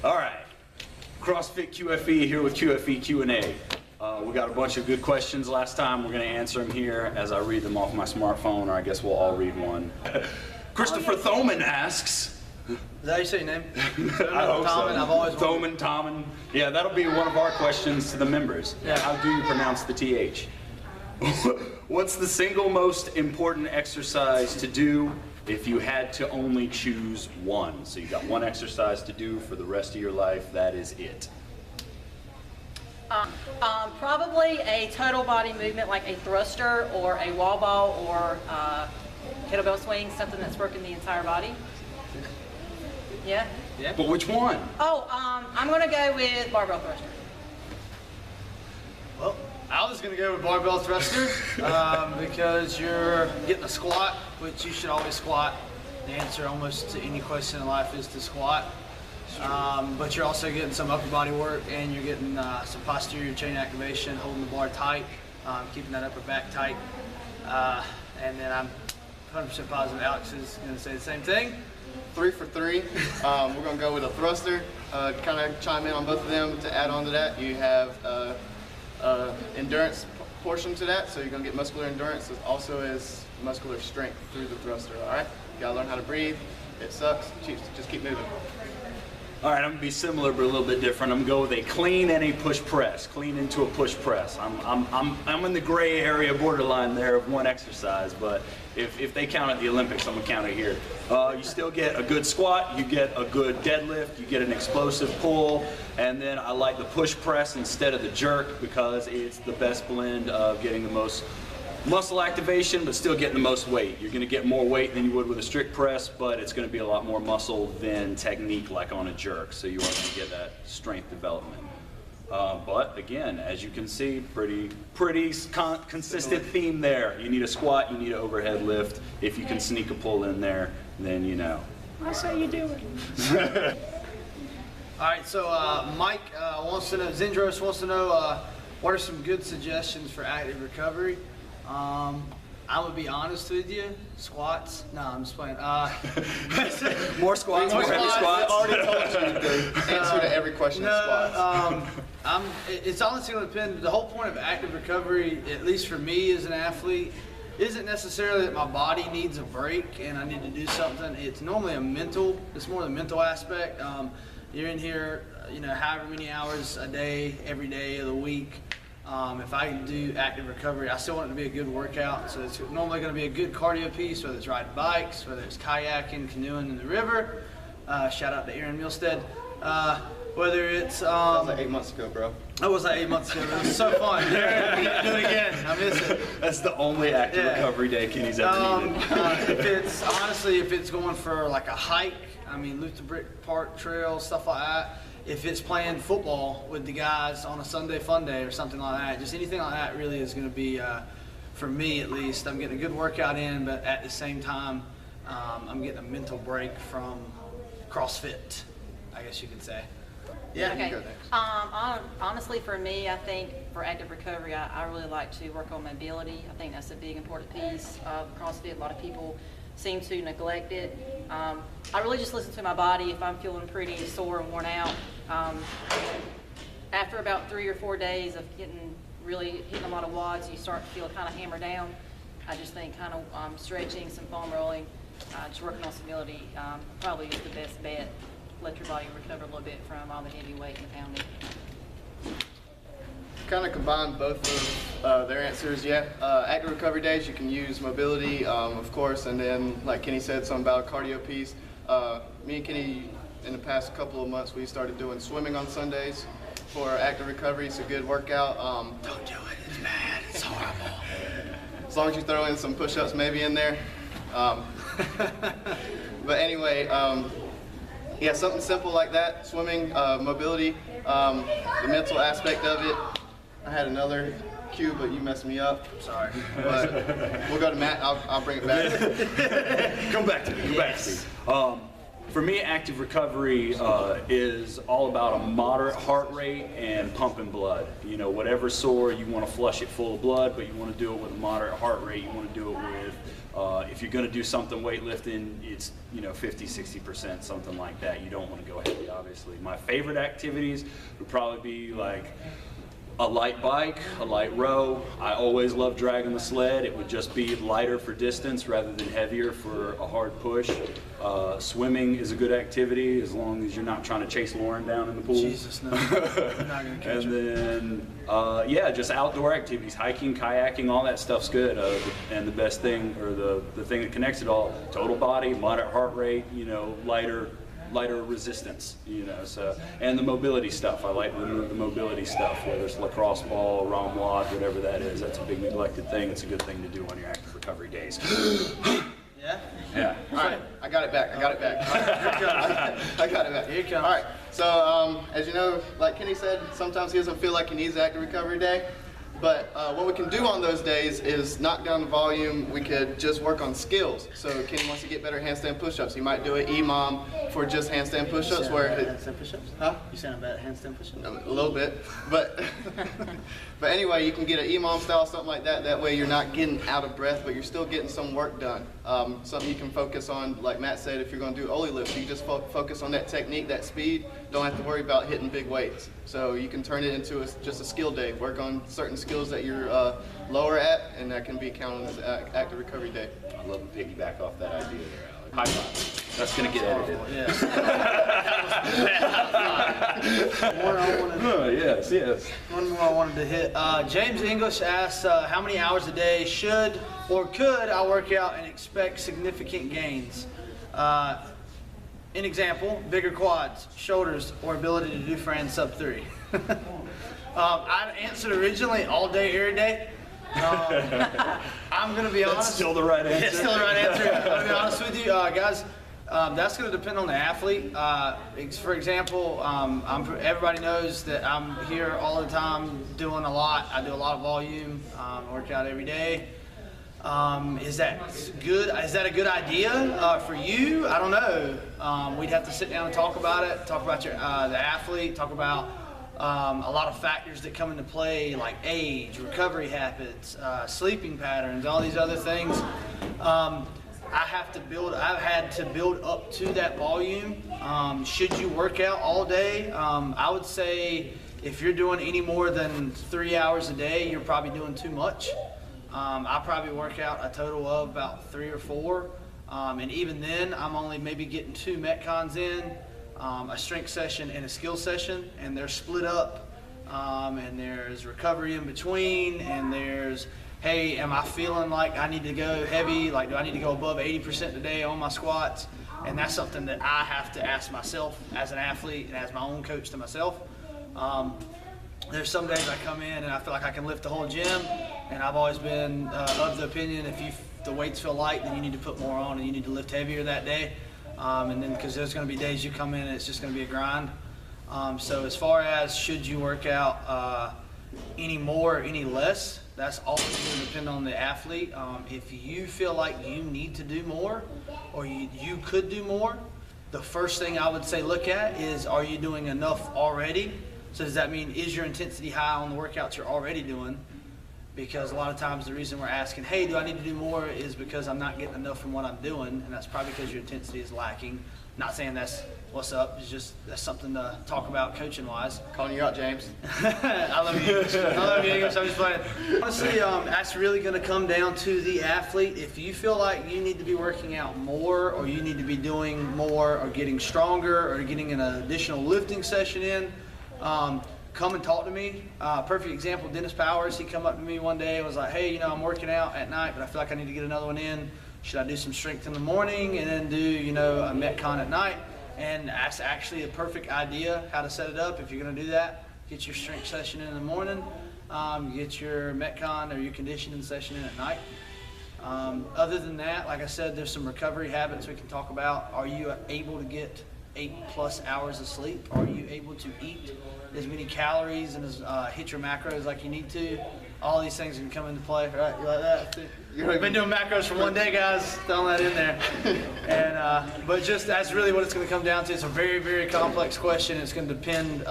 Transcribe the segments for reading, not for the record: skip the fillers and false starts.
All right, CrossFit Q.F.E. here with Q.F.E. Q&A. We got a bunch of good questions last time. We're going to answer them here as I read them off my smartphone, or I guess we'll all read one. Christopher Thoman asks. Is that how you say your name? I hope so. I've always Thoman, Toman. Yeah, that'll be one of our questions to the members. Yeah. How do you pronounce the TH? What's the single most important exercise to do if you had to only choose one? So you got one exercise to do for the rest of your life, that is it. Probably a total body movement like a thruster or a wall ball or kettlebell swing, something that's working the entire body. Yeah? Yeah. But which one? Oh, I'm going to go with barbell thruster. Well, I was going to go with barbell thruster because you're getting a squat, which you should always squat. The answer almost to any question in life is to squat. But you're also getting some upper body work, and you're getting some posterior chain activation, holding the bar tight, keeping that upper back tight. And then I'm 100% positive Alex is going to say the same thing. 3 for 3. We're going to go with a thruster. Kind of chime in on both of them. To add on to that, you have endurance portion to that, so you're going to get muscular endurance as also as muscular strength through the thruster. All right, you got to learn how to breathe. It sucks. Just keep moving. All right, I'm gonna be similar but a little bit different. I'm gonna go with a clean and a push press. Clean into a push press. I'm in the gray area borderline there of one exercise, but if they count at the Olympics, I'm gonna count it here. You still get a good squat, you get a good deadlift, you get an explosive pull, and then I like the push press instead of the jerk because it's the best blend of getting the most muscle activation, but still getting the most weight. You're going to get more weight than you would with a strict press, but it's going to be a lot more muscle than technique like on a jerk, so you are going to get that strength development. But again, as you can see, pretty consistent theme there. You need a squat, you need an overhead lift. If you can sneak a pull in there, then you know. That's how you do it. All right, so Mike wants to know, Zendros wants to know, what are some good suggestions for active recovery? I'm gonna be honest with you. Squats? No, I'm just playing. More squats, more heavy squats. I already told you the answer to every question is squats. It's honestly going to depend. The whole point of active recovery, at least for me as an athlete, isn't necessarily that my body needs a break and I need to do something. It's normally it's more the mental aspect. You're in here, however many hours a day, every day of the week. If I do active recovery, I still want it to be a good workout. So it's normally going to be a good cardio piece, whether it's riding bikes, whether it's kayaking, canoeing in the river. Shout out to Aaron Milstead. Whether it's... that was like 8 months ago, bro. That was like 8 months ago. It was so fun. Aaron, do it again. I miss it. That's the only active recovery day Kenny's ever needed. If it's going for like a hike, Luther Brick Park Trail, stuff like that. If it's playing football with the guys on a Sunday fun day or something like that, just anything like that really is going to be, for me at least, I'm getting a good workout in, but at the same time, I'm getting a mental break from CrossFit, I guess you could say. Yeah. Okay. Honestly, for me, I think for active recovery, I really like to work on mobility. I think that's a big important piece of CrossFit. A lot of people seem to neglect it. I really just listen to my body. If I'm feeling pretty sore and worn out, after about 3 or 4 days of hitting a lot of watts, you start to feel kind of hammered down. I just think kind of stretching, some foam rolling, just working on stability probably is the best bet. Let your body recover a little bit from all the heavy weight and pounding. Kind of combine both of their answers. Yeah, active recovery days you can use mobility, of course, and then like Kenny said, something about a cardio piece. Me and Kenny, in the past couple of months, we started doing swimming on Sundays for active recovery. It's a good workout. Don't do it. It's bad. It's horrible. As long as you throw in some push-ups maybe in there. But anyway, yeah, something simple like that. Swimming, mobility, the mental aspect of it. I had another cue, but you messed me up. Sorry. But we'll go to Matt. I'll bring it back. Come back to me. Come back to me. For me, active recovery is all about a moderate heart rate and pumping blood. Whatever sore, you want to flush it full of blood, but you want to do it with a moderate heart rate. You want to do it with If you're going to do something weightlifting, it's 50-60%, something like that. You don't want to go heavy, obviously. My favorite activities would probably be like a light bike, a light row. I always love dragging the sled. It would just be lighter for distance rather than heavier for a hard push. Swimming is a good activity as long as you're not trying to chase Lauren down in the pool. Jesus, no. You're not gonna catch And her. then, yeah, just outdoor activities, hiking, kayaking, all that stuff's good. And the best thing, or the thing that connects it all, total body, moderate heart rate, lighter resistance, so, and the mobility stuff. I like the mobility stuff, whether it's lacrosse ball, ROM wad, whatever that is. That's a big neglected thing. It's a good thing to do on your active recovery days. Yeah? Yeah. All right, I got it back. I got it back. I got it back. Here it comes. All right. So, as you know, like Kenny said, sometimes he doesn't feel like he needs active recovery day. But what we can do on those days is knock down the volume. We could just work on skills. So Kenny wants to get better handstand push-ups. He might do an EMOM for just handstand push-ups. Handstand push-ups? Huh? You sound bad at handstand push-ups? A little bit, but anyway, you can get an EMOM style, something like that. That way you're not getting out of breath, but you're still getting some work done. Something you can focus on, like Matt said, if you're going to do Ollie lifts, you just focus on that technique, that speed. Don't have to worry about hitting big weights. So you can turn it into just a skill day. Work on certain skills that you're lower at, and that can be counted as active recovery day. I love to piggyback off that idea there, Alex. High five. That's going to get edited. Yes. One more I wanted to hit. James English asks, how many hours a day should or could I work out and expect significant gains? An example, bigger quads, shoulders, or ability to do Fran sub 3. I answered originally all day, every day. I'm going to be honest. That's still the right answer. It's still the right answer. I'm going to be honest with you, guys. That's going to depend on the athlete. For example, everybody knows that I'm here all the time doing a lot. I do a lot of volume, work out every day. Is that good? Is that a good idea for you? I don't know. We'd have to sit down and talk about it. Talk about the athlete. Talk about a lot of factors that come into play, like age, recovery habits, sleeping patterns, all these other things. I've had to build up to that volume. Should you work out all day? I would say if you're doing any more than 3 hours a day, you're probably doing too much. I probably work out a total of about 3 or 4. And even then, I'm only maybe getting 2 Metcons in, a strength session and a skill session, and they're split up. And there's recovery in between, and there's, hey, am I feeling like I need to go heavy? Like, do I need to go above 80% today on my squats? And that's something that I have to ask myself as an athlete and as my own coach to myself. There's some days I come in and I feel like I can lift the whole gym, and I've always been of the opinion if the weights feel light, then you need to put more on and you need to lift heavier that day. And then because there's going to be days you come in and it's just going to be a grind. So as far as should you work out any more or any less, that's always going to depend on the athlete. If you feel like you need to do more or you could do more, the first thing I would say look at is, are you doing enough already? So does that mean, is your intensity high on the workouts you're already doing? Because a lot of times the reason we're asking, hey, do I need to do more, is because I'm not getting enough from what I'm doing, and that's probably because your intensity is lacking. Not saying that's what's up, it's just that's something to talk about coaching-wise. Calling you out, James. I love you, English. I love you, English. I'm just playing. Honestly, that's really going to come down to the athlete. If you feel like you need to be working out more, or you need to be doing more, or getting stronger, or getting an additional lifting session in, come and talk to me. Perfect example, Dennis Powers, he come up to me one day and was like, hey, I'm working out at night, but I feel like I need to get another one in. Should I do some strength in the morning and then do, a Metcon at night? And that's actually a perfect idea how to set it up. If you're going to do that, get your strength session in the morning, get your Metcon or your conditioning session in at night. Other than that, like I said, there's some recovery habits we can talk about. Are you able to get 8+ hours of sleep? Are you able to eat as many calories and hit your macros like you need to? All these things can come into play, right? You like that? We've been doing macros for one day, guys. Throwing that in there. And but just that's really what it's going to come down to. It's a very, very complex question. It's going to depend. It's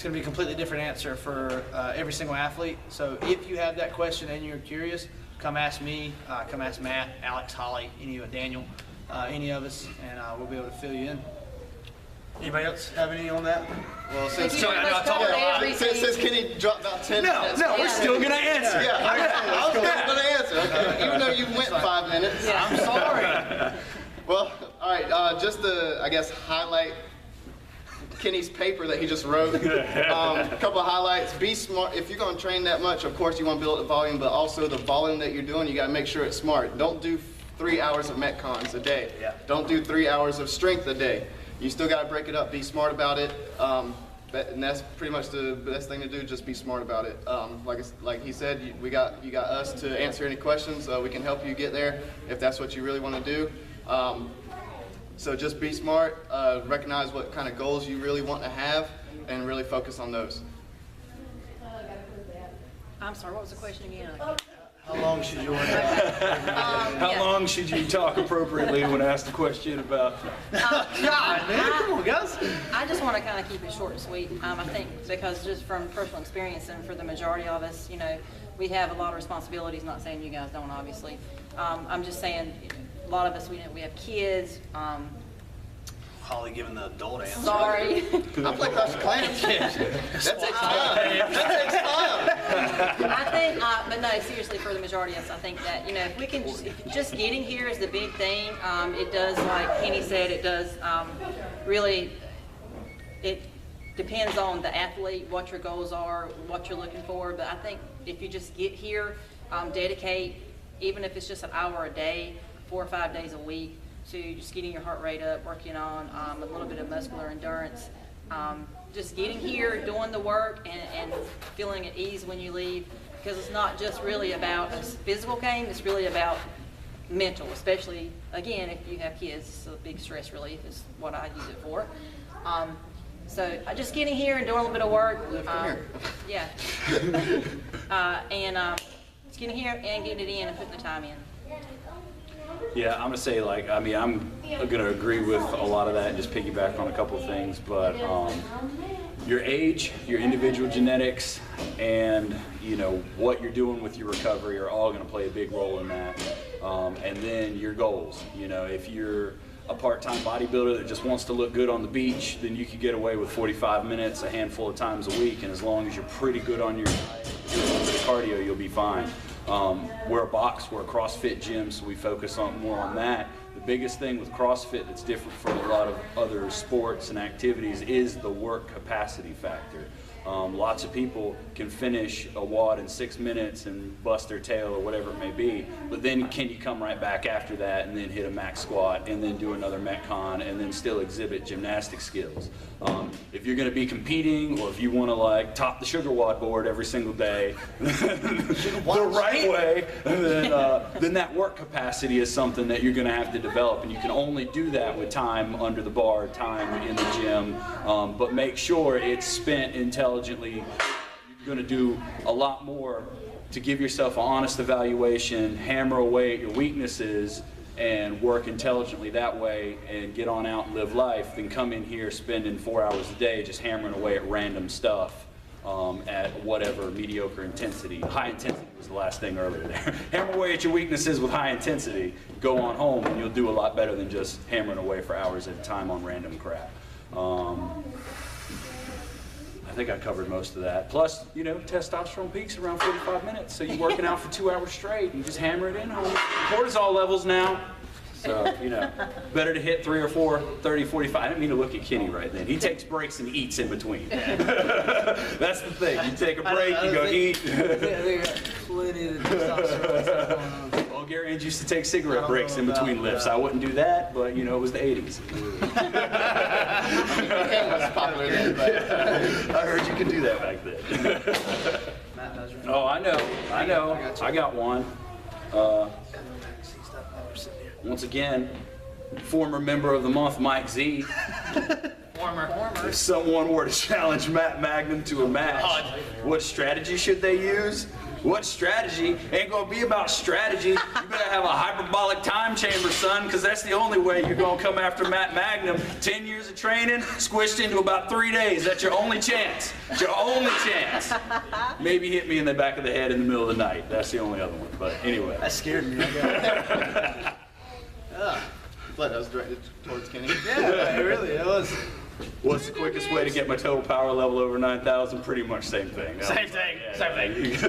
going to be a completely different answer for every single athlete. So if you have that question and you're curious, come ask me, come ask Matt, Alex, Holly, Daniel, any of us, and we'll be able to fill you in. Anybody else have any on that? Well, since, Thank you very much for everything. since Kenny dropped about 10 minutes. No, we're still gonna answer. Yeah, I was going to answer. Okay. Even though you went 5 minutes. Yeah, I'm sorry. Well, all right. Just to, I guess, highlight Kenny's paper that he just wrote. A couple of highlights. Be smart. If you're going to train that much, of course you want to build up the volume, but also the volume that you're doing, you got to make sure it's smart. Don't do 3 hours of Metcons a day. Yeah. Don't do 3 hours of strength a day. You still got to break it up. Be smart about it. And that's pretty much the best thing to do. Just be smart about it. Like he said, you got us to answer any questions. We can help you get there if that's what you really want to do. So just be smart. Recognize what kind of goals you really want to have, and really focus on those. I'm sorry, what was the question again? How long should you work out? How long should you talk appropriately when asked a question about? God, man, come on, guys. I just want to kind of keep it short and sweet. I think because just from personal experience and for the majority of us, we have a lot of responsibilities. Not saying you guys don't, obviously. I'm just saying a lot of us, we have kids. Holly giving the adult answer. Sorry. I play Clash of Clans. That takes time. That takes time. I think, but no, seriously, for the majority of us, I think that, if we can, if just getting here is the big thing. It does, like Kenny said, it does really, it depends on the athlete, what your goals are, what you're looking for. But I think if you just get here, dedicate, even if it's just an hour a day, 4 or 5 days a week, to just getting your heart rate up, working on a little bit of muscular endurance. Just getting here, doing the work, and feeling at ease when you leave, because it's not just really about a physical game, it's really about mental, especially, again, if you have kids. So big stress relief is what I use it for. So just getting here and doing a little bit of work. Yeah. Just getting here and getting it in and putting the time in. Yeah, I'm gonna say I'm gonna agree with a lot of that and just piggyback on a couple of things, but your age, your individual genetics, and what you're doing with your recovery are all gonna play a big role in that. And then your goals. If you're a part-time bodybuilder that just wants to look good on the beach, then you could get away with 45 minutes a handful of times a week, and as long as you're pretty good on your diet, doing a little bit of cardio, you'll be fine. We're a box, we're a CrossFit gym, so we focus more on that. The biggest thing with CrossFit that's different from a lot of other sports and activities is the work capacity factor. Lots of people can finish a WOD in 6 minutes and bust their tail or whatever it may be, but then can you come right back after that and then hit a max squat and then do another Metcon and then still exhibit gymnastic skills? If you're going to be competing, or if you want to top the sugar WOD board every single day the right way, then that work capacity is something that you're going to have to develop, and you can only do that with time under the bar, time in the gym, but make sure it's spent intelligently. You're going to do a lot more to give yourself an honest evaluation, hammer away at your weaknesses, and work intelligently that way, and get on out and live life, than come in here spending 4 hours a day just hammering away at random stuff at whatever mediocre intensity. High intensity was the last thing earlier there. Hammer away at your weaknesses with high intensity, go on home, and you'll do a lot better than just hammering away for hours at a time on random crap. I think I covered most of that. Plus, testosterone peaks around 45 minutes, so you're working out for 2 hours straight, and you just hammer it in home. Cortisol levels now, so, better to hit 3 or 4, 30, 45. I didn't mean to look at Kenny right then. He takes breaks and eats in between. That's the thing. You take a break, you go eat. They got plenty of testosterone stuff going on. Bulgarians used to take cigarette breaks in between lifts. I wouldn't do that, but it was the 80s. That's popular then, but I heard you could do that back then. Oh, I know. I got one. Once again, former member of the month, Mike Z. Former. If someone were to challenge Matt Magnum to a match, what strategy should they use? What strategy? Ain't gonna be about strategy. You better have a hyperbolic time chamber, son, because that's the only way you're gonna come after Matt Magnum. 10 years of training, squished into about 3 days. That's your only chance. It's your only chance. Maybe hit me in the back of the head in the middle of the night. That's the only other one. But anyway. That scared me. I got But that was directed towards Kenny. Yeah, really, it was. What's the quickest way to get my total power level over 9,000? Pretty much same thing. Same thing.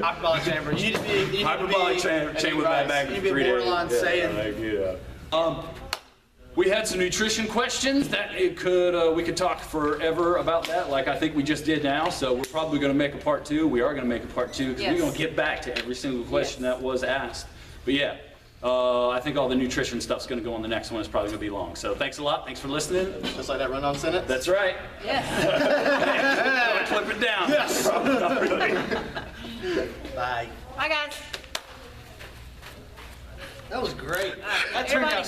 Hyperbolic chamber. You need to be. You need Hyperbolic to be, chain with Matt Magnum. You need to be borderline saying. We had some nutrition questions that we could talk forever about that, like I think we just did now. So we're probably going to make a part 2. We are going to make a part 2 because Yes. we're going to get back to every single question that was asked. But yeah, I think all the nutrition stuff's going to go on the next one. It's probably going to be long. So thanks a lot. Thanks for listening. Just like that run-on sentence. That's right. Yes. Clip it down. Yes. Not really. Bye. Bye, guys. That was great. That turned Everybody- out